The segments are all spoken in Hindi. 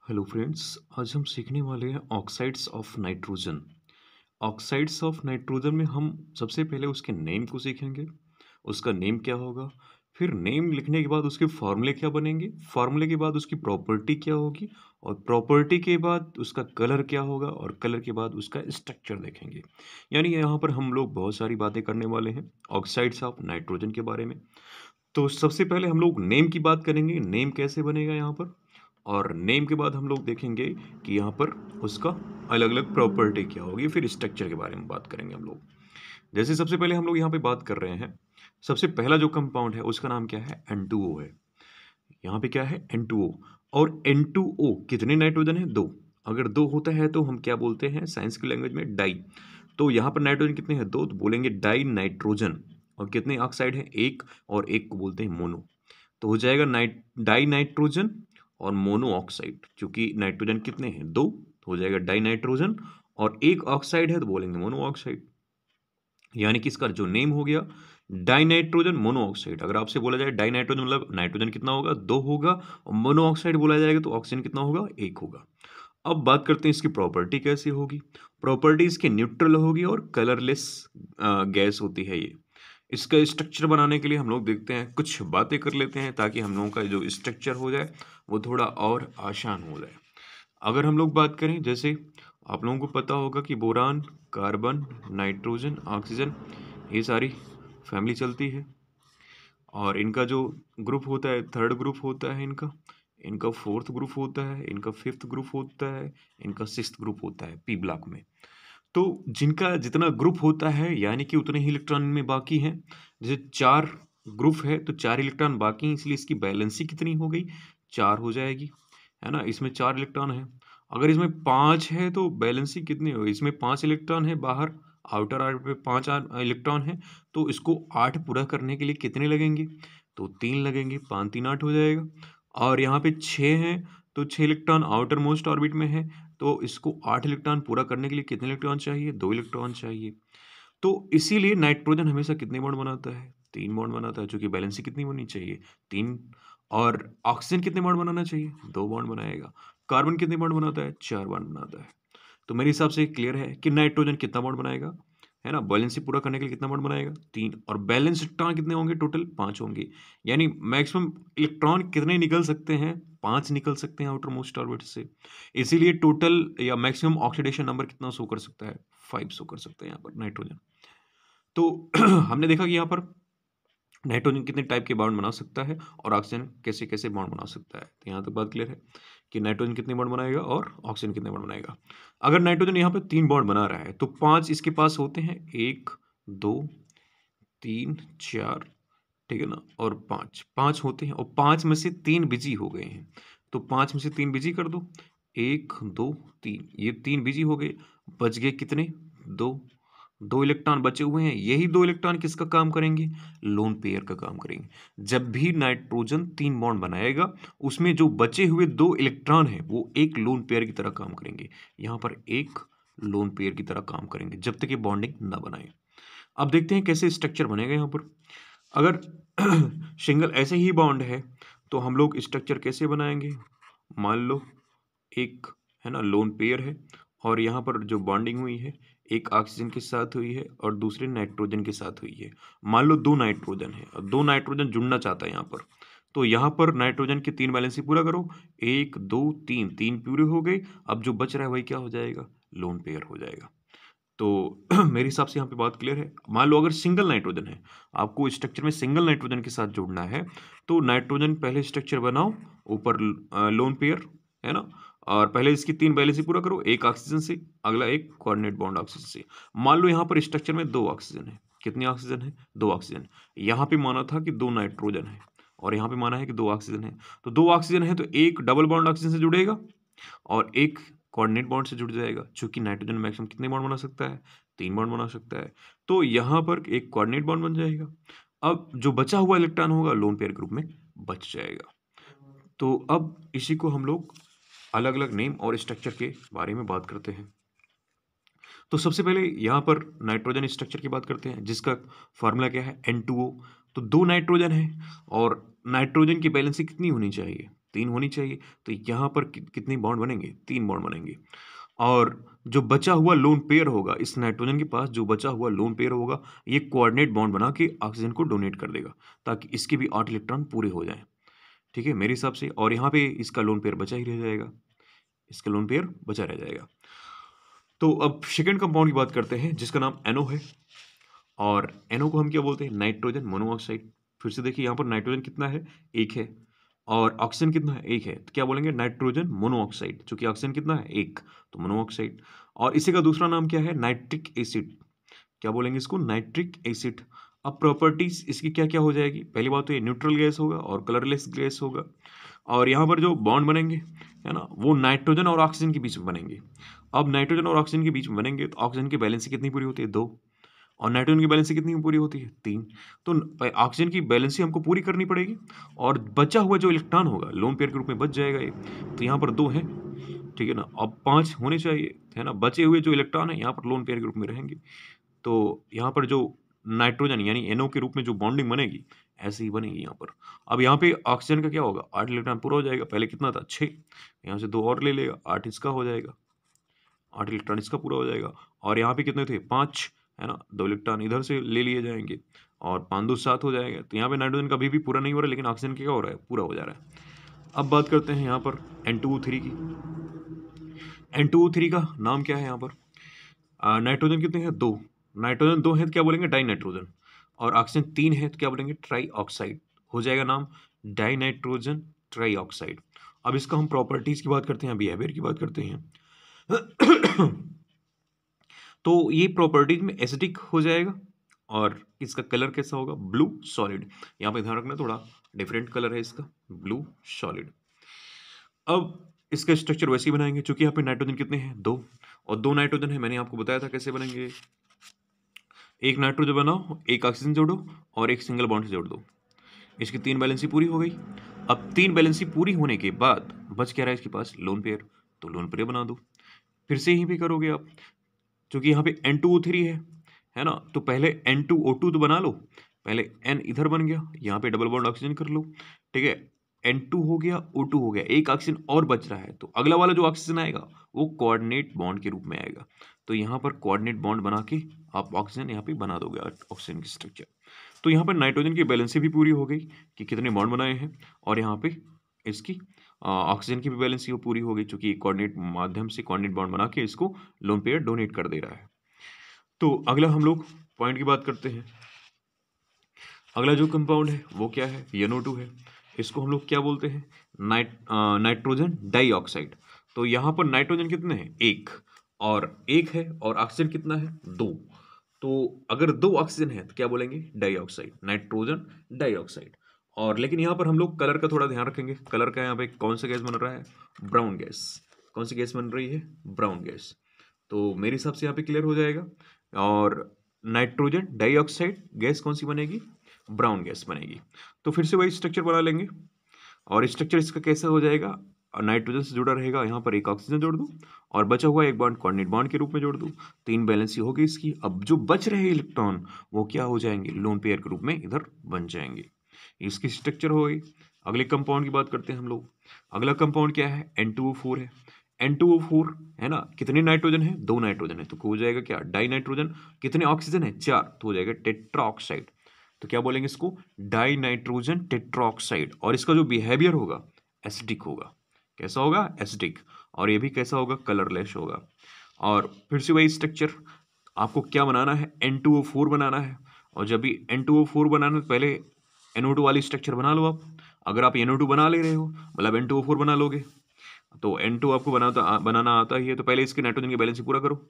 Hello friends. आज हम सीखने वाले हैं oxides of nitrogen. Oxides of nitrogen में हम सबसे पहले उसके नेम को सीखेंगे। उसका नेम क्या होगा, फिर नेम लिखने के बाद उसके फॉर्मूले क्या बनेंगे, फॉर्मूले के बाद उसकी प्रॉपर्टी क्या होगी, और प्रॉपर्टी के बाद उसका कलर क्या होगा, और कलर के बाद उसका स्ट्रक्चर देखेंगे। यानी यहाँ पर हम लोग बहुत सारी बातें करने वाले हैं ऑक्साइड्स ऑफ नाइट्रोजन के बारे में। तो सबसे पहले हम लोग नेम की बात करेंगे, नेम कैसे बनेगा यहाँ पर, और नेम के बाद हम लोग देखेंगे कि यहाँ पर उसका अलग अलग प्रॉपर्टी क्या होगी, फिर स्ट्रक्चर के बारे में बात करेंगे हम लोग। जैसे सबसे पहले हम लोग यहाँ पे बात कर रहे हैं, सबसे पहला जो कंपाउंड है उसका नाम क्या है, N2O है। यहाँ पे क्या है, N2O। और N2O कितने नाइट्रोजन है, दो। अगर दो होता है तो हम क्या बोलते हैं साइंस की लैंग्वेज में, डाई। तो यहाँ पर नाइट्रोजन कितने हैं, दो, तो बोलेंगे डाई नाइट्रोजन। और कितने ऑक्साइड है, एक, और एक को बोलते हैं मोनो। तो हो जाएगा डाई नाइट्रोजन और मोनो ऑक्साइड। चूंकि नाइट्रोजन कितने हैं, दो, तो हो जाएगा डाई नाइट्रोजन। और एक ऑक्साइड है तो बोलेंगे मोनो ऑक्साइड। यानी कि इसका जो नेम हो गया डाई नाइट्रोजन मोनो ऑक्साइड। अगर आपसे बोला जाए डाई नाइट्रोजन मतलब नाइट्रोजन कितना होगा, दो होगा, और मोनो ऑक्साइड बोला जाएगा तो ऑक्सीजन कितना होगा, एक होगा। अब बात करते हैं इसकी प्रॉपर्टी कैसी होगी। प्रॉपर्टी इसकी न्यूट्रल होगी और कलरलेस गैस होती है ये। इसका स्ट्रक्चर बनाने के लिए हम लोग देखते हैं, कुछ बातें कर लेते हैं ताकि हम लोगों का जो स्ट्रक्चर हो जाए वो थोड़ा और आसान हो जाए। अगर हम लोग बात करें, जैसे आप लोगों को पता होगा कि बोरान, कार्बन, नाइट्रोजन, ऑक्सीजन, ये सारी फैमिली चलती है। और इनका जो ग्रुप होता है, थर्ड ग्रुप होता है इनका, इनका फोर्थ ग्रुप होता है, इनका फिफ्थ ग्रुप होता है, इनका सिक्स्थ ग्रुप होता है पी ब्लॉक में। तो जिनका जितना ग्रुप होता है यानी कि उतने ही इलेक्ट्रॉन में बाकी हैं। जैसे चार ग्रुप है तो चार इलेक्ट्रॉन बाकी हैं, इसलिए इसकी बैलेंसी कितनी हो गई, चार हो जाएगी, है ना। इसमें चार इलेक्ट्रॉन है। अगर इसमें पांच है तो बैलेंसी कितनी होगी, इसमें पांच इलेक्ट्रॉन है बाहर, आउटर आर्ट पे पांच इलेक्ट्रॉन है। तो इसको आठ पूरा करने के लिए कितने लगेंगे, तो तीन लगेंगे, पाँच तीन आठ हो जाएगा। और यहाँ पे छः हैं तो छः इलेक्ट्रॉन आउटर मोस्ट ऑर्बिट में है। तो इसको आठ इलेक्ट्रॉन पूरा करने के लिए कितने इलेक्ट्रॉन चाहिए, दो इलेक्ट्रॉन चाहिए। तो इसीलिए नाइट्रोजन हमेशा कितने बॉन्ड बनाता है, तीन बॉन्ड बनाता है, क्योंकि बैलेंसी कितनी होनी चाहिए, तीन। और ऑक्सीजन कितने बॉन्ड बनाना चाहिए, दो बॉन्ड बनाएगा। कार्बन कितने बॉन्ड बनाता है, चार बॉन्ड बनाता है। तो मेरे हिसाब से क्लियर है कि नाइट्रोजन कितना बॉन्ड बनाएगा, है ना। बैलेंसी पूरा करने के लिए कितना बॉन्ड बनाएगा, तीन। और बैलेंस इलेक्ट्रॉन कितने होंगे, टोटल पांच होंगे। यानी मैक्सिमम इलेक्ट्रॉन कितने निकल सकते हैं, पांच निकल सकते हैं आउटर मोस्ट ऑर्बिट से। इसीलिए टोटल या मैक्सिमम ऑक्सीडेशन नंबर कितना शो कर सकता है, फाइव शो कर सकता है यहाँ पर नाइट्रोजन। तो हमने देखा कि यहाँ पर नाइट्रोजन कितने टाइप के बॉन्ड बना सकता है और ऑक्सीजन कैसे कैसे बॉन्ड बना सकता है। तो यहाँ तक बात क्लियर है कि नाइट्रोजन कितने बॉन्ड बनाएगा और ऑक्सीजन कितने बॉन्ड बनाएगा। अगर नाइट्रोजन यहाँ पे तीन बॉन्ड बना रहा है तो पांच इसके पास होते हैं, एक, दो, तीन, चार, ठीक है ना, और पांच, पांच होते हैं, और पांच में से तीन बिजी हो गए हैं। तो पांच में से तीन बिजी कर दो, एक, दो, तीन, ये तीन बिजी हो गए। बच गए कितने, दो। दो इलेक्ट्रॉन बचे हुए हैं, यही दो इलेक्ट्रॉन किसका काम करेंगे, लोन पेयर का काम करेंगे। जब भी नाइट्रोजन तीन बॉन्ड बनाएगा उसमें जो बचे हुए दो इलेक्ट्रॉन हैं वो एक लोन पेयर की तरह काम करेंगे। यहाँ पर एक लोन पेयर की तरह काम करेंगे जब तक ये बॉन्डिंग ना बनाए। अब देखते हैं कैसे स्ट्रक्चर बनेगा यहाँ पर। अगर सिंगल ऐसे ही बॉन्ड है तो हम लोग स्ट्रक्चर कैसे बनाएंगे। मान लो एक, है ना, लोन पेयर है, और यहाँ पर जो बॉन्डिंग हुई है एक ऑक्सीजन के साथ हुई है और दूसरे नाइट्रोजन के साथ हुई है। मान लो दो नाइट्रोजन है और दो नाइट्रोजन जुड़ना चाहता है यहाँ पर। तो यहाँ पर नाइट्रोजन की तीन बैलेंसी पूरा करो, एक, दो, तीन, तीन पूरे हो गए। अब जो बच रहा है वही क्या हो जाएगा, लोन पेयर हो जाएगा। तो मेरे हिसाब से यहाँ पे बात क्लियर है। मान लो अगर सिंगल नाइट्रोजन है, आपको स्ट्रक्चर में सिंगल नाइट्रोजन के साथ जोड़ना है, तो नाइट्रोजन पहले स्ट्रक्चर बनाओ, ऊपर लोन पेयर, है ना। और पहले इसकी तीन बैलेंस पूरा करो, एक ऑक्सीजन से, अगला एक कोऑर्डिनेट बॉन्ड ऑक्सीजन से। मान लो यहाँ पर स्ट्रक्चर में दो ऑक्सीजन है, कितने ऑक्सीजन है, दो ऑक्सीजन। यहाँ पे माना था कि दो नाइट्रोजन है और यहाँ पे माना है कि दो ऑक्सीजन है। तो दो ऑक्सीजन है तो एक डबल बॉन्ड ऑक्सीजन से जुड़ेगा और एक कोऑर्डिनेट बॉन्ड से जुड़ जाएगा। चूंकि नाइट्रोजन मैक्सिमम कितने बॉन्ड बना सकता है, तीन बॉन्ड बना सकता है। तो यहाँ पर एक कोऑर्डिनेट बॉन्ड बन जाएगा। अब जो बचा हुआ इलेक्ट्रॉन होगा लोन पेयर ग्रुप में बच जाएगा। तो अब इसी को हम लोग अलग अलग नेम और स्ट्रक्चर के बारे में बात करते हैं। तो सबसे पहले यहाँ पर नाइट्रोजन स्ट्रक्चर की बात करते हैं जिसका फार्मूला क्या है, N2O। तो दो नाइट्रोजन है और नाइट्रोजन की बैलेंसी कितनी होनी चाहिए, 3 होनी चाहिए। तो यहाँ पर कितने बॉन्ड बनेंगे? 3 बॉन्ड बनेंगे। और जो बचा हुआ लोन पेयर होगा, इस नाइट्रोजन के पास जो बचा हुआ लोन पेयर होगा, ये कोऑर्डिनेट बॉन्ड बना के ऑक्सीजन को डोनेट कर देगा, ताकि इसके भी 8 इलेक्ट्रॉन पूरे हो जाएँ। ठीक है, मेरे हिसाब से। और यहाँ पे इसका लोन पेयर बचा ही रह जाएगा, इसका लोन पेयर बचा रह जाएगा। तो अब सेकंड कंपाउंड की बात करते हैं, जिसका नाम NO है। और NO को हम क्या बोलते हैं? Nitrogen monoxide. फिर से देखिए, यहाँ पर नाइट्रोजन कितना है? 1 है। और ऑक्सीजन कितना है? 1 है। तो क्या बोलेंगे? Nitrogen monoxide. चूंकि ऑक्सीजन कितना है? 1, तो मोनोऑक्साइड। और इसी का दूसरा नाम क्या है? Nitric acid. क्या बोलेंगे इसको? Nitric acid. अब प्रॉपर्टीज इसकी क्या क्या हो जाएगी? पहली बात तो ये न्यूट्रल गैस होगा और कलरलेस गैस होगा। और यहाँ पर जो बॉन्ड बनेंगे, है ना, वो नाइट्रोजन और ऑक्सीजन के बीच में बनेंगे। अब नाइट्रोजन और ऑक्सीजन के बीच में बनेंगे तो ऑक्सीजन की बैलेंसी कितनी पूरी होती है? 2। और नाइट्रोजन की बैलेंसी कितनी पूरी होती है? 3। तो ऑक्सीजन की बैलेंसी हमको पूरी करनी पड़ेगी, और बचा हुआ जो इलेक्ट्रॉन होगा लोन पेयर के रूप में बच जाएगा ये। तो यहाँ पर 2 है, ठीक है ना। अब 5 होने चाहिए, है ना। बचे हुए जो इलेक्ट्रॉन है यहाँ पर लोन पेयर के रूप में रहेंगे। तो यहाँ पर जो नाइट्रोजन यानी NO के रूप में जो बॉन्डिंग बनेगी, ऐसे ही बनेगी यहाँ पर। अब यहाँ पे ऑक्सीजन का क्या होगा? 8 इलेक्ट्रॉन पूरा हो जाएगा। पहले कितना था? 6। यहाँ से 2 और ले लेगा, 8 इसका हो जाएगा, 8 इलेक्ट्रॉन इसका पूरा हो जाएगा। और यहाँ पे कितने थे? 5, है ना। 2 इलेक्ट्रॉन इधर से ले लिए जाएंगे, और 5 2 7 हो जाएगा। तो यहाँ पे नाइट्रोजन का अभी भी पूरा नहीं हो रहा है, लेकिन ऑक्सीजन का क्या हो रहा है? पूरा हो जा रहा है। अब बात करते हैं यहाँ पर N2O3 की। N2O3 का नाम क्या है यहाँ पर? नाइट्रोजन कितने हैं? 2। नाइट्रोजन 2 है तो क्या बोलेंगे? Die nitrogen. और ऑक्सीजन 3 है तो क्या बोलेंगे? Try oxide. हो जाएगा नाम डाई नाइट्रोजन ट्राई ऑक्साइड। अब इसका हम प्रॉपर्टीज की बात करते हैं, बिहेवियर की बात करते हैं। तो ये प्रॉपर्टीज में एसिडिक हो जाएगा, और इसका कलर कैसा होगा? Blue solid. यहाँ पे ध्यान रखना, थोड़ा डिफरेंट कलर है इसका, ब्लू सॉलिड। अब इसका स्ट्रक्चर वैसे ही बनाएंगे, क्योंकि यहाँ पे नाइट्रोजन कितने हैं? 2, और 2 नाइट्रोजन है। मैंने आपको बताया था कैसे बनेंगे। एक नाइट्रोजन बनाओ, एक ऑक्सीजन जोड़ो, और एक सिंगल बॉन्ड से जोड़ दो। इसकी 3 बैलेंसी पूरी हो गई। अब 3 बैलेंसी पूरी होने के बाद बच क्या रहा है इसके पास? Lone pair. तो लोन पेयर बना दो। फिर से यहीं पे करोगे आप, क्योंकि यहाँ पे N2O3 है ना। तो पहले N2O2 तो बना लो। पहले N इधर बन गया, यहाँ पे डबल बॉन्ड ऑक्सीजन कर लो, ठीक है। N2 हो गया, O2 हो गया, एक ऑक्सीजन और बच रहा है। तो अगला वाला जो ऑक्सीजन आएगा वो कोऑर्डिनेट बॉन्ड के रूप में आएगा। तो यहाँ पर कोऑर्डिनेट बॉन्ड बना के आप ऑक्सीजन यहाँ पे बना दोगे, ऑक्सीजन की स्ट्रक्चर। तो यहाँ पर नाइट्रोजन की बैलेंसी भी पूरी हो गई कि कितने बॉन्ड बनाए हैं, और यहाँ पे इसकी ऑक्सीजन की भी बैलेंसी वो पूरी हो गई, चूंकि कोऑर्डिनेट माध्यम से कोऑर्डिनेट बॉन्ड बना के इसको लोन पेयर डोनेट कर दे रहा है। तो अगला हम लोग पॉइंट की बात करते हैं। अगला जो कंपाउंड है वो क्या है? NO2 है। इसको हम लोग क्या बोलते हैं? Nitrogen dioxide. तो यहाँ पर नाइट्रोजन कितने हैं? 1, और 1 है, और ऑक्सीजन कितना है? 2। तो अगर 2 ऑक्सीजन है तो क्या बोलेंगे? Dioxide, nitrogen dioxide. और लेकिन यहाँ पर हम लोग कलर का थोड़ा ध्यान रखेंगे। कलर का यहाँ पे कौन सा गैस बन रहा है? Brown gas. कौन सी गैस बन रही है? Brown gas. तो मेरे हिसाब से यहाँ पे क्लियर हो जाएगा। और नाइट्रोजन डाइऑक्साइड गैस कौन सी बनेगी? ब्राउन गैस बनेगी। तो फिर से वही स्ट्रक्चर बना लेंगे, और स्ट्रक्चर इसका कैसा हो जाएगा? नाइट्रोजन से जुड़ा रहेगा, यहाँ पर एक ऑक्सीजन जोड़ दूँ, और बचा हुआ एक बॉन्ड कोऑर्डिनेट बॉन्ड के रूप में जोड़ दूँ। 3 बैलेंसी होगी इसकी। अब जो बच रहे इलेक्ट्रॉन वो क्या हो जाएंगे? लोन पेयर के रूप में इधर बन जाएंगे। इसकी स्ट्रक्चर हो गई। अगले कंपाउंड की बात करते हैं हम लोग। अगला कंपाउंड क्या है? N2O4 है। N2O4 है ना। कितने नाइट्रोजन है? 2 नाइट्रोजन है, तो हो जाएगा क्या? Die nitrogen. कितने ऑक्सीजन है? 4, तो हो जाएगा टेट्राऑक्साइड। तो क्या बोलेंगे इसको? Die nitrogen tetroxide. और इसका जो बिहेवियर होगा एसिडिक होगा। कैसा होगा? एसिडिक। और ये भी कैसा होगा? कलरलेस होगा। और फिर से वही स्ट्रक्चर, आपको क्या बनाना है? N2O4 बनाना है। और जब भी N2O4 बनाना है तो पहले NO2 वाली स्ट्रक्चर बना लो आप। अगर आप NO2 बना ले रहे हो, मतलब N2O4 बना लोगे, तो N2 आपको बनाना आता ही है। तो पहले इसके नाइट्रोजन की बैलेंसी पूरा करो।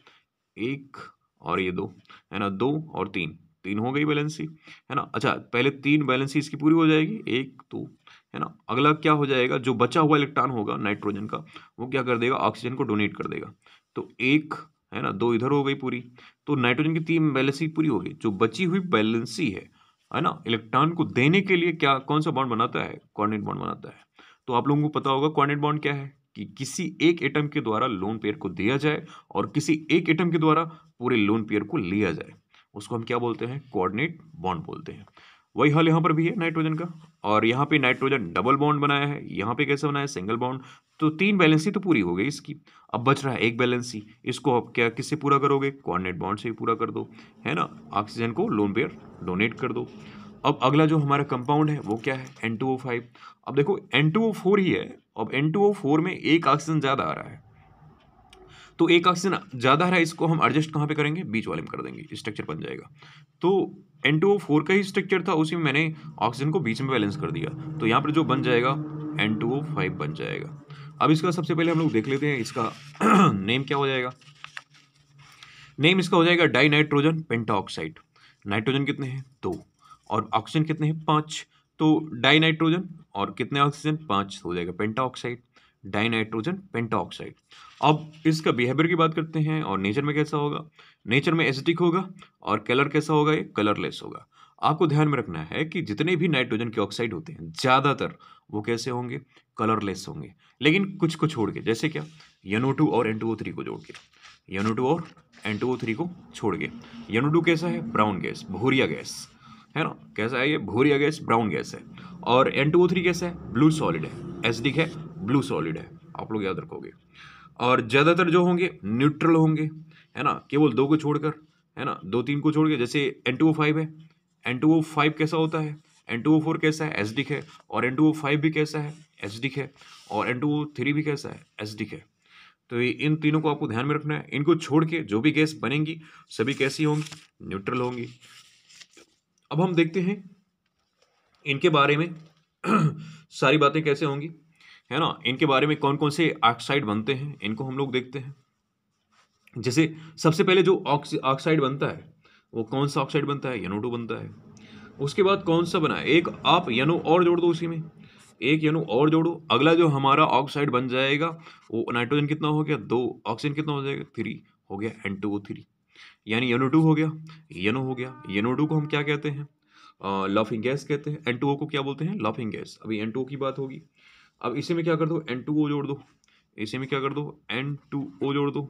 1 और ये 2, है ना। 2 और 3, 3 हो गई बैलेंसी, है ना। अच्छा, पहले 3 बैलेंसी इसकी पूरी हो जाएगी, 1 2, है ना। अगला क्या हो जाएगा? जो बचा हुआ इलेक्ट्रॉन होगा नाइट्रोजन का, वो क्या कर देगा? ऑक्सीजन को डोनेट कर देगा। तो 1, है ना, 2 इधर हो गई पूरी। तो नाइट्रोजन की 3 बैलेंसी पूरी हो गई। जो बची हुई बैलेंसी है ना, इलेक्ट्रॉन को देने के लिए क्या कौन सा बॉन्ड बनाता है? कोऑर्डिनेट बॉन्ड बनाता है। तो आप लोगों को पता होगा कोऑर्डिनेट बॉन्ड क्या है, कि किसी एक एटम के द्वारा लोन पेयर को दिया जाए, और किसी एक एटम के द्वारा पूरे लोन पेयर को लिया जाए, उसको हम क्या बोलते हैं? कोऑर्डिनेट बॉन्ड बोलते हैं। वही हाल यहाँ पर भी है नाइट्रोजन का। और यहाँ पे नाइट्रोजन डबल बॉन्ड बनाया है, यहाँ पे कैसे बनाया है, सिंगल बॉन्ड। तो 3 वैलेंसी तो पूरी हो गई इसकी। अब बच रहा है एक वैलेंसी, इसको अब क्या किससे पूरा करोगे, कोऑर्डिनेट बॉन्ड से ही पूरा कर दो, है ना। ऑक्सीजन को लोन पेयर डोनेट कर दो। अब अगला जो हमारा कंपाउंड है वो क्या है, N2O5। अब देखो N2O4 ही है, अब N2O4 में एक ऑक्सीजन ज़्यादा आ रहा है, तो एक ऑक्सीजन ज़्यादा आ रहा है, इसको हम एडजस्ट कहाँ पे करेंगे, बीच वाले में कर देंगे, स्ट्रक्चर बन जाएगा। तो N2O4 का ही स्ट्रक्चर था, उसी में मैंने ऑक्सीजन को बीच में बैलेंस कर दिया, तो यहाँ पर जो बन जाएगा N2O5 बन जाएगा। अब इसका सबसे पहले हम लोग देख लेते हैं इसका नेम क्या हो जाएगा। नेम इसका हो जाएगा डाई नाइट्रोजन पेंटाऑक्साइड। नाइट्रोजन कितने हैं, 2, और ऑक्सीजन कितने हैं, 5। तो डाई नाइट्रोजन और कितने ऑक्सीजन, 5 हो जाएगा पेंटाऑक्साइड, डाई नाइट्रोजन पेंटाऑक्साइड। अब इसका बिहेवियर की बात करते हैं, और नेचर में कैसा होगा। नेचर में एसिडिक होगा, और कलर कैसा होगा, ये कलरलेस होगा। आपको ध्यान में रखना है कि जितने भी नाइट्रोजन के ऑक्साइड होते हैं ज़्यादातर वो कैसे होंगे, कलरलेस होंगे। लेकिन कुछ को छोड़ के, जैसे क्या, NO2 और N2O3 को जोड़ के, NO2 और N2O3 को छोड़ के। NO2 कैसा है, ब्राउन गैस, भूरिया गैस, है ना। कैसा है ये, भूरिया गैस, ब्राउन गैस है। और N2O3 कैसा है, ब्लू सॉलिड है, एसिडिक है, ब्लू सॉलिड है, आप लोग याद रखोगे। और ज़्यादातर जो होंगे न्यूट्रल होंगे, है ना, केवल 2 को छोड़कर, है ना, 2-3 को छोड़ के। जैसे N2O5 है, N2O5 कैसा होता है, N2O4 कैसा है, एसिडिक है, और N2O5 भी कैसा है, एसिडिक है, और N2O3 भी कैसा है, एसिडिक है। तो ये इन तीनों को आपको ध्यान में रखना है। इनको छोड़ के जो भी गैस बनेंगी सभी कैसी होंगी, न्यूट्रल होंगी। अब हम देखते हैं इनके बारे में सारी बातें कैसे होंगी, है ना। इनके बारे में कौन कौन से ऑक्साइड बनते हैं, इनको हम लोग देखते हैं। जैसे सबसे पहले जो ऑक्साइड बनता है वो कौन सा ऑक्साइड बनता है, NO2 बनता है। उसके बाद कौन सा बना है, एक आप NO और जोड़ दो उसी में, एक NO और जोड़ो, अगला जो हमारा ऑक्साइड बन जाएगा वो नाइट्रोजन कितना हो गया, 2, ऑक्सीजन कितना हो जाएगा, 3 हो गया, N2O3। यानी NO2 हो गया, NO हो गया। NO2 को हम क्या कहते हैं, लाफिंग गैस कहते हैं। N2O को क्या बोलते हैं, लाफिंग गैस। अभी N2O की बात होगी। अब इसी में क्या कर दो, N2O जोड़ दो, इसी में क्या कर दो, N2O जोड़ दो।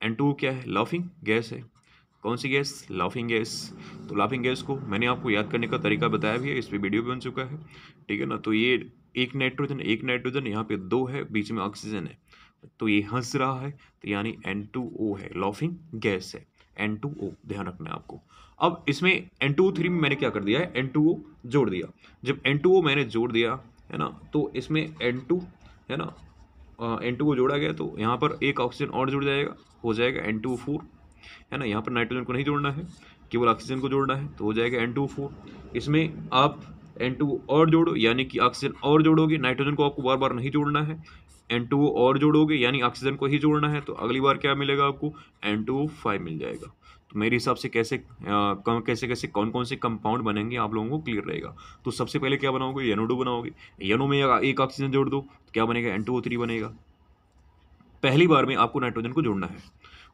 N2O क्या है, लाफिंग गैस है। कौन सी गैस, लाफिंग गैस। तो लाफिंग गैस को मैंने आपको याद करने का तरीका बताया भी है, इस पर वीडियो भी बन चुका है, ठीक है ना। तो ये एक नाइट्रोजन, यहाँ पे 2 है, बीच में ऑक्सीजन है, तो ये हंस रहा है, तो यानी N2O है, लाफिंग गैस है, N2O, ध्यान रखना है आपको। अब इसमें N2O3 में मैंने क्या कर दिया है, N2O जोड़ दिया। जब N2O मैंने जोड़ दिया, है ना, तो इसमें N2, है ना, N2O जोड़ा गया, तो यहाँ पर एक ऑक्सीजन और जुड़ जाएगा, हो जाएगा N2O4, है ना। यहाँ पर नाइट्रोजन को नहीं जोड़ना है, केवल ऑक्सीजन को जोड़ना है, तो हो जाएगा N2O4। इसमें आप N2O और जोड़ो, यानी कि ऑक्सीजन और जोड़ोगे, नाइट्रोजन को आपको बार बार नहीं जोड़ना है। N2O और जोड़ोगे यानी ऑक्सीजन को ही जोड़ना है, तो अगली बार क्या मिलेगा आपको, N2O5 मिल जाएगा। तो मेरे हिसाब से कैसे कैसे कौन कौन से कंपाउंड बनेंगे आप लोगों को क्लियर रहेगा। तो सबसे पहले क्या बनाओगे, NO2 बनाओगे, NO में एक ऑक्सीजन जोड़ दो, तो क्या बनेगा, N2O3 बनेगा। पहली बार में आपको नाइट्रोजन को जोड़ना है,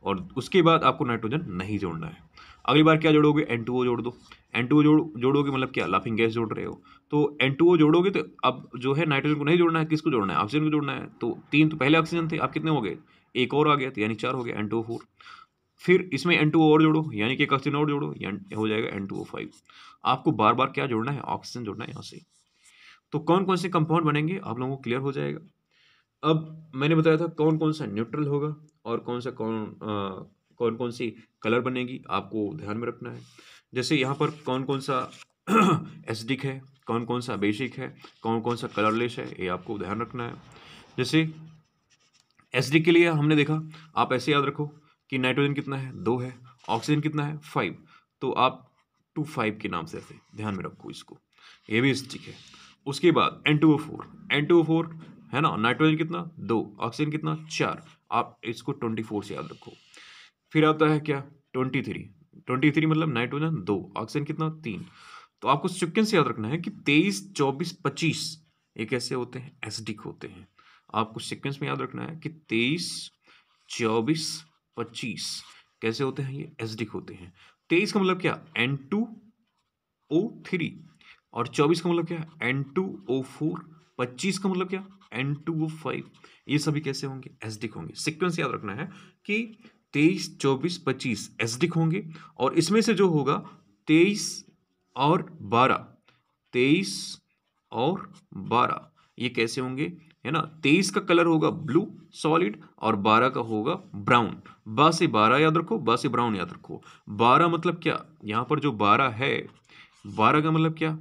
और उसके बाद आपको नाइट्रोजन नहीं जोड़ना है। अगली बार क्या जोड़ोगे, N2O जोड़ दो। N2O जोड़ोगे मतलब क्या, लाफिंग गैस जोड़ रहे हो। तो N2O जोड़ोगे तो अब जो है नाइट्रोजन को नहीं जोड़ना है, किसको जोड़ना है, ऑक्सीजन को जोड़ना है। तो 3 तो पहले ऑक्सीजन थे, अब कितने हो गए, एक और आ गया, तो यानी 4 हो गया, N2O4। फिर इसमें N2O और जोड़ो, यानी कि एक ऑक्सीजन और जोड़ो, यानी हो जाएगा N2O5। आपको बार बार क्या जोड़ना है, ऑक्सीजन जोड़ना है यहाँ से। तो कौन कौन से कंपाउंड बनेंगे आप लोगों को क्लियर हो जाएगा। अब मैंने बताया था कौन कौन सा न्यूट्रल होगा, और कौन कौन सी कलर बनेगी, आपको ध्यान में रखना है। जैसे यहाँ पर कौन कौन सा एसिडिक है, कौन कौन सा बेसिक है, कौन कौन सा कलरलेस है, ये आपको ध्यान रखना है। जैसे एसिडिक के लिए हमने देखा, आप ऐसे याद रखो कि नाइट्रोजन कितना है, 2 है, ऑक्सीजन कितना है, 5। तो आप 2,5 के नाम से ऐसे ध्यान में रखो इसको, ये भी एसिडिक है। उसके बाद N2O4 है ना, नाइट्रोजन कितना, 2, ऑक्सीजन कितना, 4। आप इसको 24 से याद रखो। फिर आता है क्या, 23 मतलब नाइट्रोजन 2, ऑक्सीजन कितना, 3। तो आपको सीक्वेंस याद रखना है कि 23, 24, 25 ये कैसे होते हैं, एसिडिक होते हैं। आपको सीक्वेंस में याद रखना है कि 23, 24, 25 कैसे होते हैं, ये एसिडिक होते हैं। 23 का मतलब क्या, N2O3, और 24 का मतलब क्या, N2O4, 25 का मतलब क्या, N2O5। ये सभी कैसे होंगे, एसिडिक होंगे। सीक्वेंस याद रखना है कि 23, 24, 25 एसिडिक होंगे, और इसमें से जो होगा 23, और 12, 23 और 12 ये कैसे होंगे, है ना। 23 का कलर होगा ब्लू सॉलिड और 12 का होगा ब्राउन। बा से 12 याद रखो, बा से ब्राउन याद रखो। 12 मतलब क्या, यहाँ पर जो 12 है, 12 का मतलब क्या,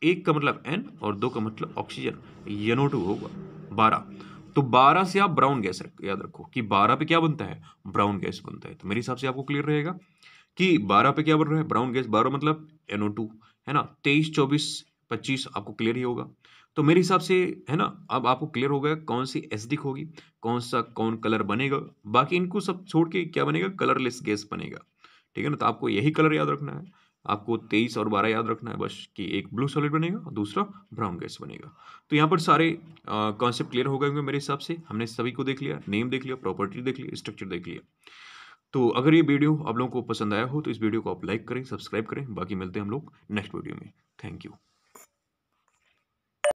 एक का मतलब N और 2 का मतलब ऑक्सीजन, NO2 होगा 12। तो 12 से आप ब्राउन गैस याद रखो कि 12 पे क्या बनता है, ब्राउन गैस बनता है। तो मेरे हिसाब से आपको क्लियर रहेगा कि 12 पे क्या बन रहा है, ब्राउन गैस। 12 मतलब NO2, है ना। 23, 24, 25 आपको क्लियर ही होगा। तो मेरे हिसाब से, है ना, अब आपको क्लियर हो गया कौन सी एसिडिक होगी, कौन कलर बनेगा। बाकी इनको सब छोड़ के क्या बनेगा, कलरलेस गैस बनेगा। ठीक है ना। तो आपको यही कलर याद रखना है, आपको 23 और 12 याद रखना है बस, कि एक ब्लू सॉलिड बनेगा और दूसरा ब्राउन गैस बनेगा। तो यहाँ पर सारे कॉन्सेप्ट क्लियर हो गए होंगे मेरे हिसाब से। हमने सभी को देख लिया, नेम देख लिया, प्रॉपर्टी देख लिया, स्ट्रक्चर देख लिया। तो अगर ये वीडियो आप लोगों को पसंद आया हो तो इस वीडियो को आप लाइक करें, सब्सक्राइब करें। बाकी मिलते हैं हम लोग नेक्स्ट वीडियो में। Thank you.